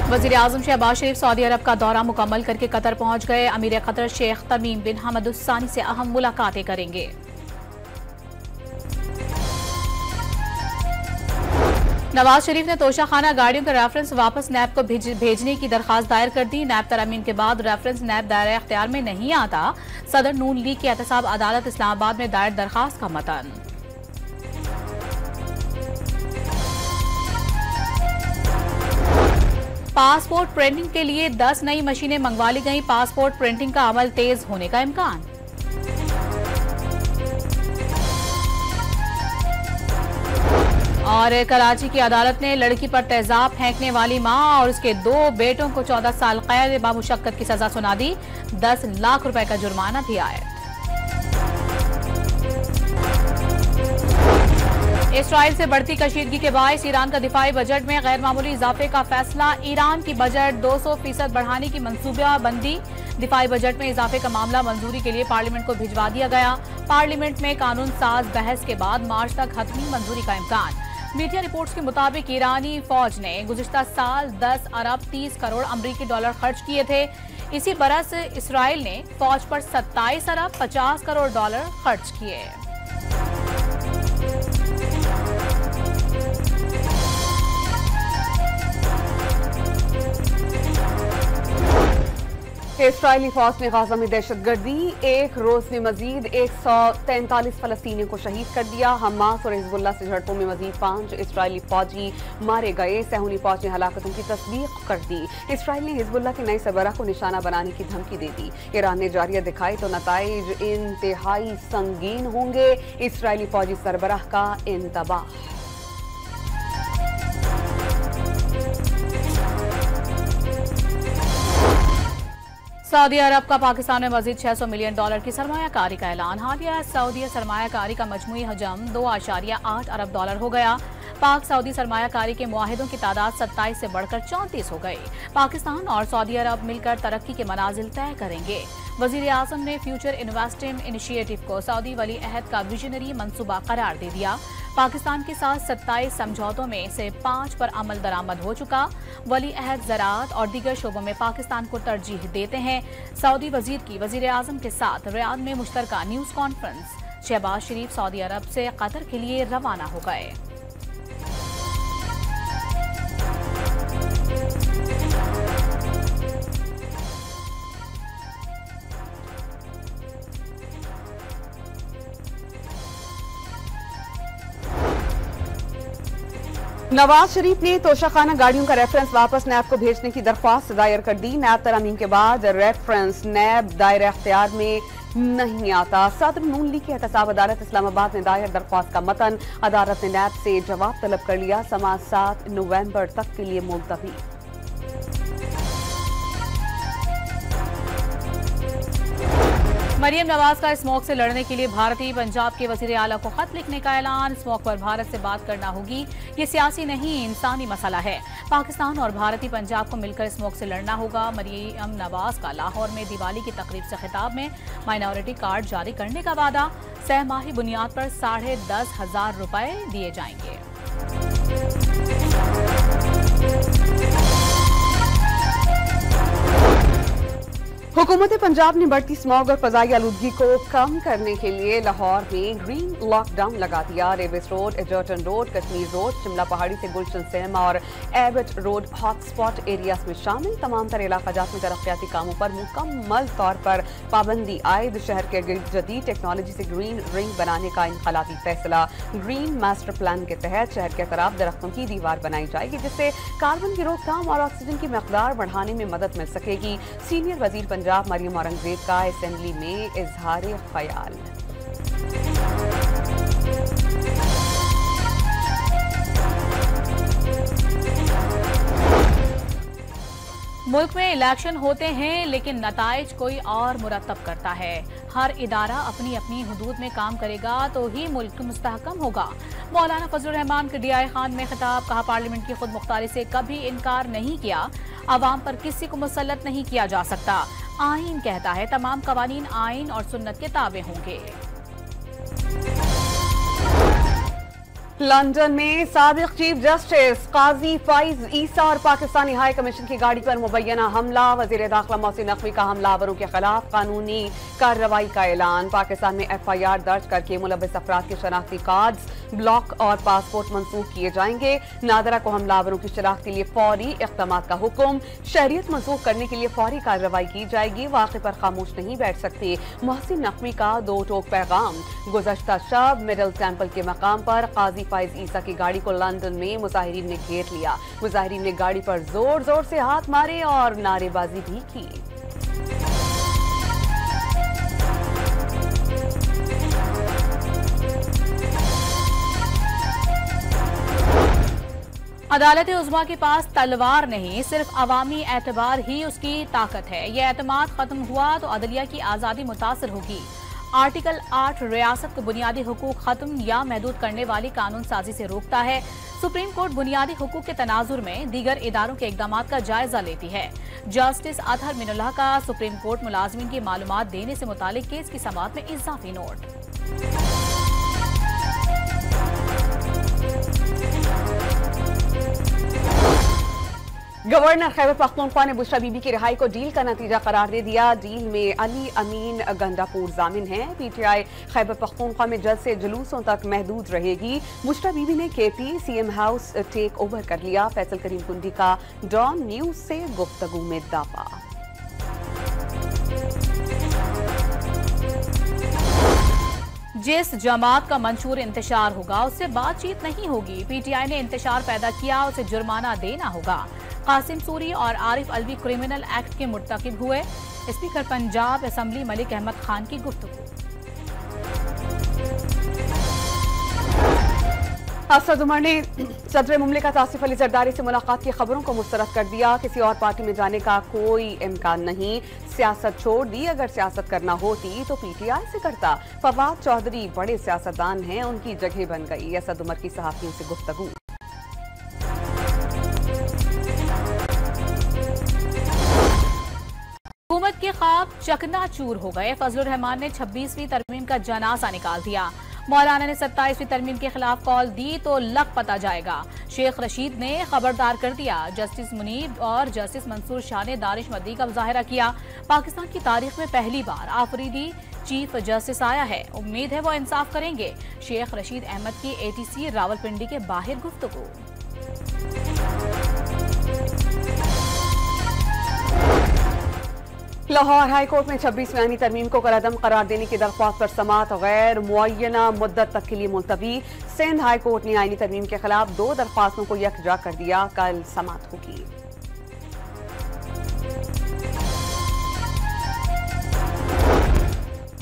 वजीर आजम शहबाज शरीफ सऊदी अरब का दौरा मुकम्मल करके कतर पहुंच गए। अमीर कतर शेख तमीम बिन हमद अल सानी से अहम मुलाकातें करेंगे। नवाज शरीफ ने तोशाखाना गाड़ियों के रेफरेंस वापस नैब को भेजने की दरखास्त दायर कर दी। नैब तरमीम के बाद रेफरेंस नैब दायरा इख्तियार में नहीं आता। सदर नून लीग की एहतसाब अदालत इस्लामाबाद में दायर दरखास्त का मतन। पासपोर्ट प्रिंटिंग के लिए 10 नई मशीनें मंगवा ली गई। पासपोर्ट प्रिंटिंग का अमल तेज होने का इम्कान। और कराची की अदालत ने लड़की पर तेजाब फेंकने वाली मां और उसके 2 बेटों को 14 साल कैद बामुशक्कत की सजा सुना दी। 10 लाख रुपए का जुर्माना भी आया। इसराइल से बढ़ती कशीदगी के बायस ईरान का दिफाई बजट में गैर मामूली इजाफे का फैसला। ईरान की बजट 200% बढ़ाने की मंसूबाबंदी। दिफाई बजट में इजाफे का मामला मंजूरी के लिए पार्लियामेंट को भिजवा दिया गया। पार्लियामेंट में कानून साज बहस के बाद मार्च तक हतमी मंजूरी का इम्कान। मीडिया रिपोर्ट्स के मुताबिक ईरानी फौज ने गुज़िश्ता साल 10 अरब 30 करोड़ अमरीकी डॉलर खर्च किए थे। इसी बरस इसराइल ने फौज पर 27 अरब 50 करोड़ डॉलर खर्च किए। इस्राइली फौज ने गाजा में दहशतगर्दी। एक रोज में मजीद 143 फलस्तीनियों को शहीद कर दिया। हमास और हिजबुल्लाह से झड़पों में मजीद 5 इस्राइली फौजी मारे गए। सहूनी फौज ने हलाकतों की तस्दीक कर दी। इसराइल ने हिजबुल्लाह के नए सरबराह को निशाना बनाने की धमकी दे दी। ईरान ने जारियत दिखाई तो नताइज इंतहाई संगीन होंगे। इसराइली फौजी सरबराह का इंतबाह। सऊदी अरब का पाकिस्तान में मजीद 600 मिलियन डॉलर की सरमायाकारी का ऐलान। हालिया सऊदी सरमायाकारी का मजमूई हजम 2.8 अरब डॉलर हो गया। पाक सऊदी सरमायाकारी के मुआहिदों की तादाद 27 से बढ़कर 34 हो गई। पाकिस्तान और सऊदी अरब मिलकर तरक्की के मनाजिल तय करेंगे। वजीर आजम ने फ्यूचर इन्वेस्टमेंट इनिशिएटिव को सऊदी वली अहद का विजनरी मंसूबा करार दे दिया। पाकिस्तान के साथ 27 समझौतों में से 5 पर अमल दरामद हो चुका। वली अहद ज़राअत और दीगर शोबों में पाकिस्तान को तरजीह देते हैं। सऊदी वजीर की वजीर आजम के साथ रियाद में मुश्तरका न्यूज़ कॉन्फ्रेंस। शहबाज शरीफ सऊदी अरब से कतर के लिए रवाना हो गए। नवाज शरीफ ने तोशाखाना गाड़ियों का रेफरेंस वापस नैब को भेजने की दरख्वास्त दायर कर दी। नैब तरमीम के बाद रेफरेंस नैब दायरा इख्तियार में नहीं आता। सदर नून लीग की एहतसाब अदालत इस्लामाबाद में दायर दरख्वास्त का मतन। अदालत ने नैब से जवाब तलब कर लिया। समाअत 7 नवंबर तक के लिए मुलतवी। मरियम नवाज का स्मोक से लड़ने के लिए भारतीय पंजाब के वजीर आला को खत लिखने का ऐलान। स्मोक पर भारत से बात करना होगी। ये सियासी नहीं इंसानी मसला है। पाकिस्तान और भारतीय पंजाब को मिलकर स्मोक से लड़ना होगा। मरियम नवाज का लाहौर में दिवाली की तकरीब से खिताब में माइनॉरिटी कार्ड जारी करने का वादा। सहमाही बुनियाद पर 10,500 रुपए दिए जाएंगे। हुकूमत पंजाब ने बढ़ती स्मॉग और फजाई आलूदगी को कम करने के लिए लाहौर में ग्रीन लॉकडाउन लगा दिया। रेवेस road, Egerton road, Kashmir road, Shimla Pahari से गुलशन सिनेमा और एबट रोड हॉटस्पॉट एरियाज में शामिल तमाम तर इलाकाजात में तरक्याती कामों पर मुकम्मल तौर पर पाबंदी आयद। शहर के जदीद टेक्नोलॉजी से ग्रीन रिंग बनाने का इनकलाबी फैसला। ग्रीन मास्टर प्लान के तहत शहर के खराब दरख्तों की दीवार बनाई जाएगी जिससे कार्बन की रोकथाम और ऑक्सीजन की मकदार बढ़ाने में मदद मिल सकेगी। सीनियर वजीर पंजाब मरियम औरंगजेब का असेंबली में इजहार ख्याल। मुल्क में इलेक्शन होते हैं लेकिन नताइज कोई और मुरतब करता है। हर इदारा अपनी अपनी हुदूद में काम करेगा तो ही मुल्क मुस्तहकम होगा। मौलाना फजलुर रहमान के डीआई खान में खिताब। कहा, पार्लियामेंट की खुद मुख्तारी से कभी इनकार नहीं किया। अवाम पर किसी को मुसल्लत नहीं किया जा सकता। आईन कहता है तमाम कवानीन आईन और सुन्नत के ताबे होंगे। लंदन में साबिक चीफ जस्टिस काजी फाइज ईसा और पाकिस्तानी हाई कमीशन की गाड़ी पर मुबैना हमला। वजीर दाखिला मोहसिन नकवी का हमलावरों के खिलाफ कानूनी कार्रवाई का ऐलान। पाकिस्तान में FIR दर्ज करके मुलविस अफराद के शनाख्ती कार्ड्स, ब्लॉक और पासपोर्ट मंसूख किए जाएंगे। नादरा को हमलावरों की शनाख्त के लिए फौरी इक़दाम का हुक्म। शहरियत मंसूख करने के लिए फौरी कार्रवाई की जाएगी। वाक़े पर खामोश नहीं बैठ सकते। मोहसिन नकवी का दो टोक पैगाम। गुज़श्ता शब मिडल टेंपल के मकाम पर काजी फाइज ईसा की गाड़ी को लंदन में मुजाहिरीन ने घेर लिया। मुजाहिरीन ने गाड़ी पर जोर जोर से हाथ मारे और नारेबाजी भी की। अदालत उज़्मा के पास तलवार नहीं, सिर्फ अवामी एतबार ही उसकी ताकत है। यह एतमाद खत्म हुआ तो अदलिया की आज़ादी मुतासर होगी। आर्टिकल 8 रियासत को बुनियादी हुकूक खत्म या महदूद करने वाली कानून साजी से रोकता है। सुप्रीम कोर्ट बुनियादी हुकूक के तनाजुर में दीगर इदारों के इकदाम का जायजा लेती है। जस्टिस अतहर मिनुल्लाह का सुप्रीम कोर्ट मुलाजमीन की मालूमात देने से मुतालिक केस की समाअत में इजाफी नोट। गवर्नर खैबर पख्तूनख्वा ने बुशरा बीबी की रिहाई को डील का नतीजा करार दे दिया। डील में अली अमीन गंडापुर जामिन हैं। PTI खैबर पख्तूनख्वा में जल्द से जुलूसों तक महदूद रहेगी। बुशरा बीबी ने KP CM house take over कर लिया। फैसल करीम कुंडी का डॉन न्यूज से गुफ्तगू में दावा। जिस जमात का मंशूर इंतशार होगा उससे बातचीत नहीं होगी। PTI ने इंतशार पैदा किया, उसे जुर्माना देना होगा। कासिम सूरी और आरिफ अलवी क्रिमिनल एक्ट के मुर्तकिब हुए। स्पीकर पंजाब असेंबली मलिक अहमद खान की गुफ्तगू। असद उमर ने सदर मुमलिकत आसिफ अली जरदारी से मुलाकात की खबरों को मुस्तरद कर दिया। किसी और पार्टी में जाने का कोई इम्कान नहीं। सियासत छोड़ दी, अगर सियासत करना होती तो PTI से करता। फवाद चौधरी बड़े सियासतदान हैं, उनकी जगह बन गई। असद उमर की सहाफियों से गुफ्तगू। हुकूमत के ख्वाब चकनाचूर हो गए। फजलुर रहमान ने 26वीं तरमीम का जनाजा निकाल दिया। मौलाना ने 27वीं तरमीम के खिलाफ कॉल दी तो लग पता जाएगा। शेख रशीद ने खबरदार कर दिया। जस्टिस मुनीब और जस्टिस मंसूर शाह ने दानिशमंदी का मुजाहरा किया। पाकिस्तान की तारीख में पहली बार आफरीदी चीफ जस्टिस आया है। उम्मीद है वो इंसाफ करेंगे। शेख रशीद अहमद की ATC रावलपिंडी के बाहर गुफ्तगू। लाहौर हाई कोर्ट में 26वीं आईनी तरमीम को कलअदम करार देने की दरख्वास्त पर समाअत गैर मुअय्यना मुद्दत तक के लिए मुलतवी। सिंध हाई कोर्ट ने आईनी तरमीम के खिलाफ 2 दरख्वास्तों को यकजा कर दिया। कल समाअत होगी।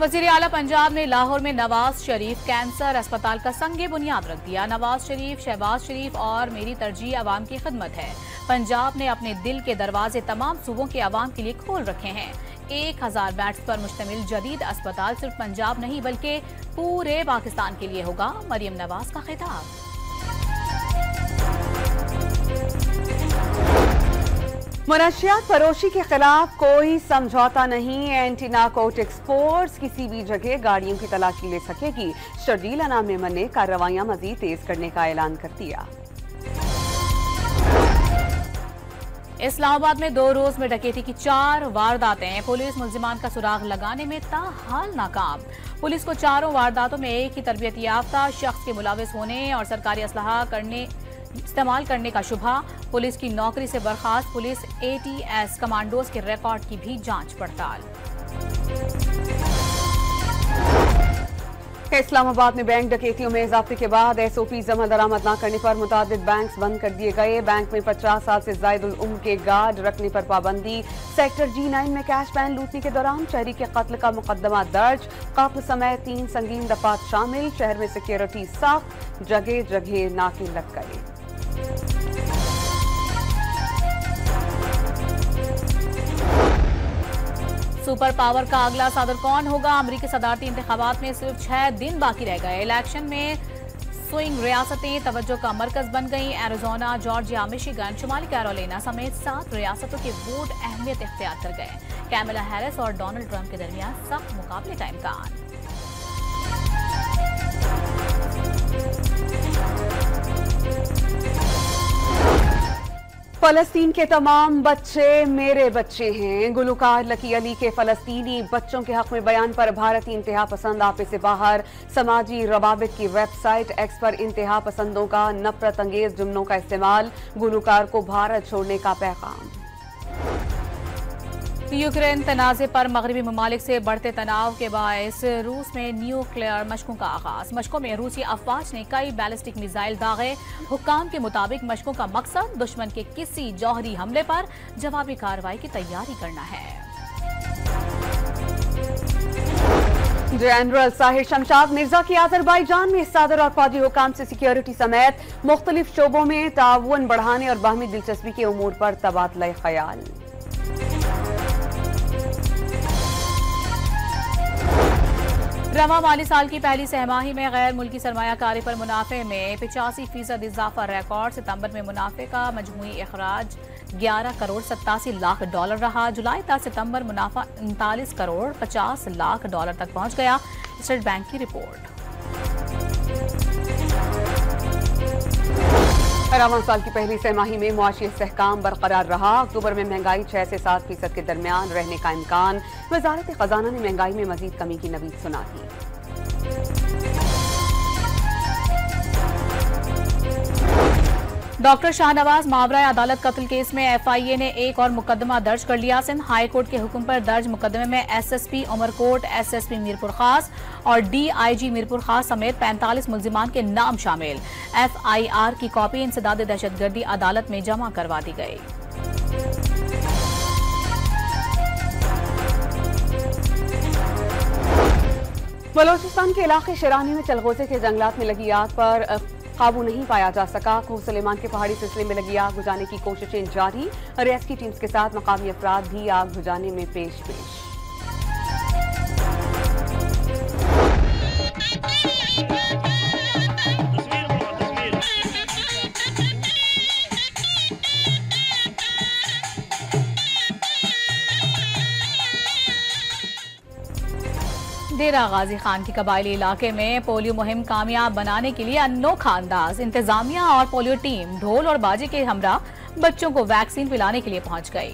वज़ीर आला पंजाब ने लाहौर में नवाज शरीफ कैंसर अस्पताल का संगे बुनियाद रख दिया। नवाज शरीफ, शहबाज शरीफ और मेरी तरजीह अवाम की खिदमत है। पंजाब ने अपने दिल के दरवाजे तमाम सूबों के अवाम के लिए खोल रखे हैं। 1000 बेड्स पर मुश्तमिल जदीद अस्पताल सिर्फ पंजाब नहीं बल्कि पूरे पाकिस्तान के लिए होगा। मरियम नवाज का खिताब। मनशियात फरोशी के खिलाफ कोई समझौता नहीं। एंटी नारकोटिक्स फोर्स किसी भी जगह गाड़ियों की तलाशी ले सकेगी। शर्जील अनामनेमन ने कार्रवाइयां मजीद तेज करने का ऐलान कर दिया। इस्लामाबाद में 2 रोज में डकैती की 4 वारदातें। पुलिस मुल्जिमान का सुराग लगाने में ताहाल नाकाम। पुलिस को 4 वारदातों में एक ही तरबियत याफ्ता शख्स के मुलाविस होने और सरकारी असलहा इस्तेमाल करने का शुबा। पुलिस की नौकरी से बर्खास्त पुलिस ATS कमांडोज के रिकॉर्ड की भी जांच पड़ताल। इस्लामाबाद में बैंक डकैतियों में इजाफे के बाद SOP जमा दरामद न करने पर मुतादिद बैंक बंद कर दिए गए। बैंक में 50 साल से जायद उम्र के गार्ड रखने पर पाबंदी। सेक्टर G9 में कैश वैन लूटने के दौरान शहरी के कत्ल का मुकदमा दर्ज। कत्ल समय 3 संगीन दफात शामिल। शहर में सिक्योरिटी सख्त, जगह जगह नाके लग गए। सुपर पावर का अगला सदर कौन होगा? अमरीकी सदारती इंतखाबात में सिर्फ 6 दिन बाकी रह गए। इलेक्शन में स्विंग रियासतें तवज्जो का मरकज बन गई। एरिजोना, जॉर्जिया, मिशिगन, शुमाली कैरोलिना समेत 7 रियासतों के वोट अहमियत इख्तियार कर गए। कैमला हैरिस और डोनाल्ड ट्रंप के दरमियान सख्त मुकाबले का इम्कान। फलस्तीन के तमाम बच्चे मेरे बच्चे हैं। गुलकार लकी अली के फलस्तीनी बच्चों के हक में बयान पर भारतीय इंतहा पसंद आपे से बाहर। समाजी रवाबित की वेबसाइट एक्स पर इंतहा पसंदों का नफरत अंगेज जुमलों का इस्तेमाल। गुलकार को भारत छोड़ने का पैगाम। यूक्रेन तनाज़े पर मगरबी ममालिक से बढ़ते तनाव के बायस रूस में न्यूक्लियर मशकों का आगाज। मशकों में रूसी अफवाज ने कई बैलिस्टिक मिसाइल दागे। हुक्काम के मुताबिक मशकों का मकसद दुश्मन के किसी जौहरी हमले पर जवाबी कार्रवाई की तैयारी करना है। जनरल साहिर शमशाद मिर्जा की अजरबैजान में सदर और फौजी हुकाम से सिक्योरिटी समेत मुख्तलिफ शोबों में ताउन बढ़ाने और बाहमी दिलचस्पी के उमूर पर तबादला ख्याल। रवा माली साल की पहली सहमाही में गैर मुल्की सरमायाकारी पर मुनाफे में 85% इजाफा रिकॉर्ड। सितंबर में मुनाफे का मजमूई अखराज 11 करोड़ 87 लाख डॉलर रहा। जुलाई तक सितंबर मुनाफा 39 करोड़ 50 लाख डॉलर तक पहुंच गया। स्टेट बैंक की रिपोर्ट। रवां साल की पहली सहमाही में मुआशी इस्तेहकाम बरकरार रहा। अक्टूबर में महंगाई 6 से 7% के दरमियान रहने का इम्कान। वजारत खजाना ने महंगाई में मजीद कमी की नवीद सुना दी। डॉक्टर शाहनवाज मावरा अदालत कत्ल केस में FIA ने एक और मुकदमा दर्ज कर लिया। सिंध हाई कोर्ट के हुक्म पर दर्ज मुकदमे में SSP उमरकोट, SSP मीरपुर खास और DIG मीरपुर खास समेत 45 मुल्जिमान के नाम शामिल। FIR की कॉपी इंसदाद दहशतगर्दी अदालत में जमा करवा दी गई। बलोचिस्तान के इलाके शिरानी में चलगोजे के जंगलात में लगी आग पर काबू नहीं पाया जा सका। खूह सुलेमान के पहाड़ी सिलसिले में लगी आग बुझाने की कोशिशें जारी। रेस्क्यू टीम्स के साथ मकामी अफराद भी आग बुझाने में पेश। डेरा गाजी खान की कबायली इलाके में पोलियो मुहिम कामयाब बनाने के लिए अनोखा अंदाज। इंतजामिया और पोलियो टीम ढोल और बाजे के हमरा बच्चों को वैक्सीन पिलाने के लिए पहुंच गई।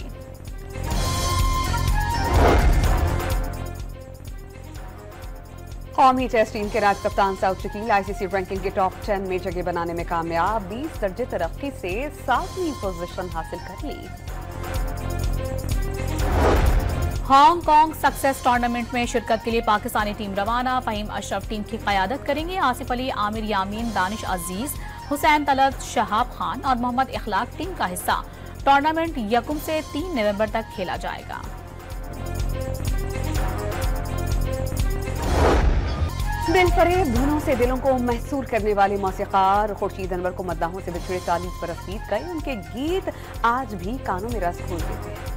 कौमी टेस्ट टीम के राज कप्तान सऊद शकील ICC रैंकिंग के टॉप 10 में जगह बनाने में कामयाब। 20 दर्जे तरक्की से 7वीं पोजीशन हासिल कर ली। हांगकांग सक्सेस टूर्नामेंट में शिरकत के लिए पाकिस्तानी टीम रवाना। फहीम अशरफ टीम की क़यादत करेंगे। आसिफ अली, आमिर यामीन, दानिश अजीज, हुसैन तलत, शहाब खान और मोहम्मद इखलाक टीम का हिस्सा। टूर्नामेंट 1 से 3 नवंबर तक खेला जाएगा। दिलफरेब धुनों से दिलों को महसूर करने वाले मौसीकार खुर्शीद अनवर को मद्दाहों से बिछड़े 40 बरस बीत गए। उनके गीत आज भी कानों में रस घोल देते हैं।